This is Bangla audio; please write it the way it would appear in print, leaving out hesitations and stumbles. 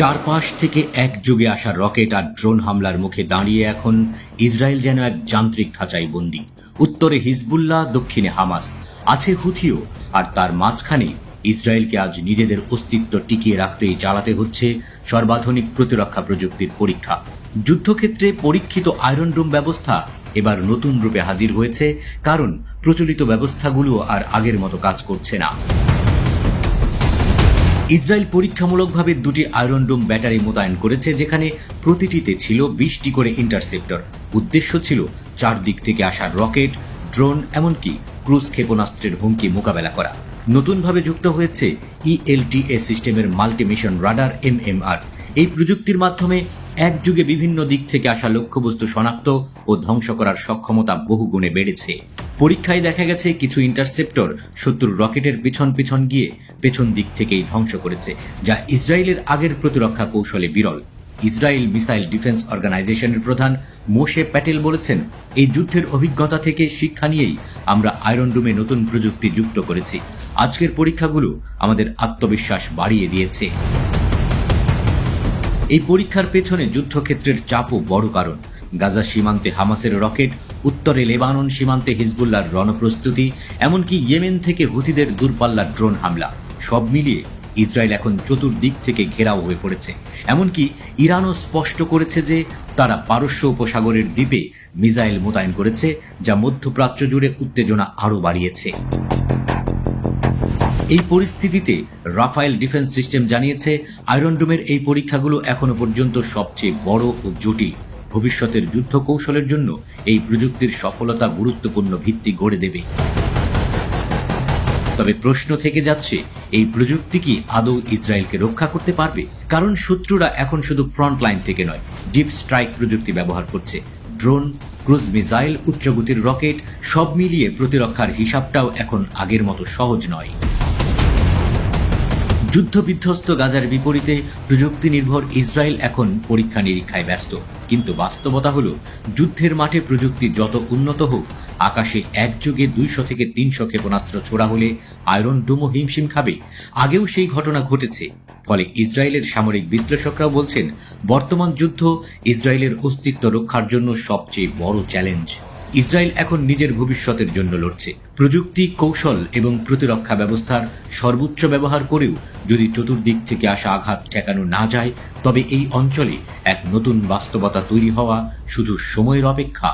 চারপাশ থেকে একযোগে আসা রকেট আর ড্রোন হামলার মুখে দাঁড়িয়ে এখন ইসরায়েল যেন এক যান্ত্রিক খাঁচায় বন্দী। উত্তরে হিজবুল্লাহ, দক্ষিণে হামাস, আছে হুথিও, আর তার মাঝখানে ইসরায়েলকে আজ নিজেদের অস্তিত্ব টিকিয়ে রাখতেই চালাতে হচ্ছে সর্বাধুনিক প্রতিরক্ষা প্রযুক্তির পরীক্ষা। যুদ্ধক্ষেত্রে পরীক্ষিত আয়রন ডোম ব্যবস্থা এবার নতুন রূপে হাজির হয়েছে, কারণ প্রচলিত ব্যবস্থাগুলো আর আগের মতো কাজ করছে না। ইসরায়েল পরীক্ষামূলকভাবে দুটি আয়রন ডোম ব্যাটারি মোতায়েন করেছে, যেখানে প্রতিটিতে ছিল 20টি করে ইন্টারসেপ্টর। উদ্দেশ্য ছিল চারদিক থেকে আসা রকেট, ড্রোন, এমনকি ক্রুজ ক্ষেপণাস্ত্রের হুমকি মোকাবেলা করা। নতুনভাবে যুক্ত হয়েছে ELTA সিস্টেমের মাল্টি মিশন রাডার MMR। এই প্রযুক্তির মাধ্যমে একযুগে বিভিন্ন দিক থেকে আসা লক্ষ্যবস্তু শনাক্ত ও ধ্বংস করার সক্ষমতা বহুগুণে বেড়েছে। পরীক্ষায় দেখা গেছে কিছু ইন্টারসেপ্টর শত্রুর রকেটের পিছন পিছন গিয়ে পেছন দিক থেকেই ধ্বংস করেছে, যা ইসরায়েলের আগের প্রতিরক্ষা কৌশলে বিরল। ইসরায়েল মিসাইল ডিফেন্স অর্গানাইজেশনের প্রধান মোশে প্যাটেল বলেছেন, এই যুদ্ধের অভিজ্ঞতা থেকে শিক্ষা নিয়েই আমরা আয়রন ডোমে নতুন প্রযুক্তি যুক্ত করেছি। আজকের পরীক্ষাগুলো আমাদের আত্মবিশ্বাস বাড়িয়ে দিয়েছে। এই পরীক্ষার পেছনে যুদ্ধক্ষেত্রের চাপও বড় কারণ। গাজা সীমান্তে হামাসের রকেট, উত্তরে লেবানন সীমান্তে হিজবুল্লাহর রণপ্রস্তুতি, এমনকি ইয়েমেন থেকে হুথিদের দূরপাল্লার ড্রোন হামলা, সব মিলিয়ে ইসরায়েল এখন চতুর্দিক থেকে ঘেরাও হয়ে পড়েছে। এমনকি ইরানও স্পষ্ট করেছে যে তারা পারস্য উপসাগরের দ্বীপে মিসাইল মোতায়েন করেছে, যা মধ্যপ্রাচ্য জুড়ে উত্তেজনা আরও বাড়িয়েছে। এই পরিস্থিতিতে রাফায়েল ডিফেন্স সিস্টেম জানিয়েছে, আয়রন ডোমের এই পরীক্ষাগুলো এখনো পর্যন্ত সবচেয়ে বড় ও জটিল। ভবিষ্যতের যুদ্ধ কৌশলের জন্য এই প্রযুক্তির সফলতা গুরুত্বপূর্ণ ভিত্তি গড়ে দেবে। তবে প্রশ্ন থেকে যাচ্ছে, এই প্রযুক্তি কি আদৌ ইসরায়েলকে রক্ষা করতে পারবে? কারণ শত্রুরা এখন শুধু ফ্রন্ট লাইন থেকে নয়, ডিপ স্ট্রাইক প্রযুক্তি ব্যবহার করছে। ড্রোন, ক্রুজ মিসাইল, উচ্চগতির রকেট, সব মিলিয়ে প্রতিরক্ষার হিসাবটাও এখন আগের মতো সহজ নয়। যুদ্ধবিধ্বস্ত গাজার বিপরীতে প্রযুক্তি নির্ভর ইসরায়েল এখন পরীক্ষা নিরীক্ষায় ব্যস্ত। কিন্তু বাস্তবতা হলো, যুদ্ধের মাঠে প্রযুক্তি যত উন্নত হোক, আকাশে একযোগে 200 থেকে 300 ক্ষেপণাস্ত্র ছোড়া হলে আয়রন ডোমও হিমশিম খাবে। আগেও সেই ঘটনা ঘটেছে। ফলে ইসরায়েলের সামরিক বিশ্লেষকরাও বলছেন, বর্তমান যুদ্ধ ইসরায়েলের অস্তিত্ব রক্ষার জন্য সবচেয়ে বড় চ্যালেঞ্জ। ইসরায়েল এখন নিজের ভবিষ্যতের জন্য লড়ছে। প্রযুক্তি, কৌশল এবং প্রতিরক্ষা ব্যবস্থার সর্বোচ্চ ব্যবহার করেও যদি চতুর্দিক থেকে আসা আঘাত ঠেকানো না যায়, তবে এই অঞ্চলে এক নতুন বাস্তবতা তৈরি হওয়া শুধু সময়ের অপেক্ষা।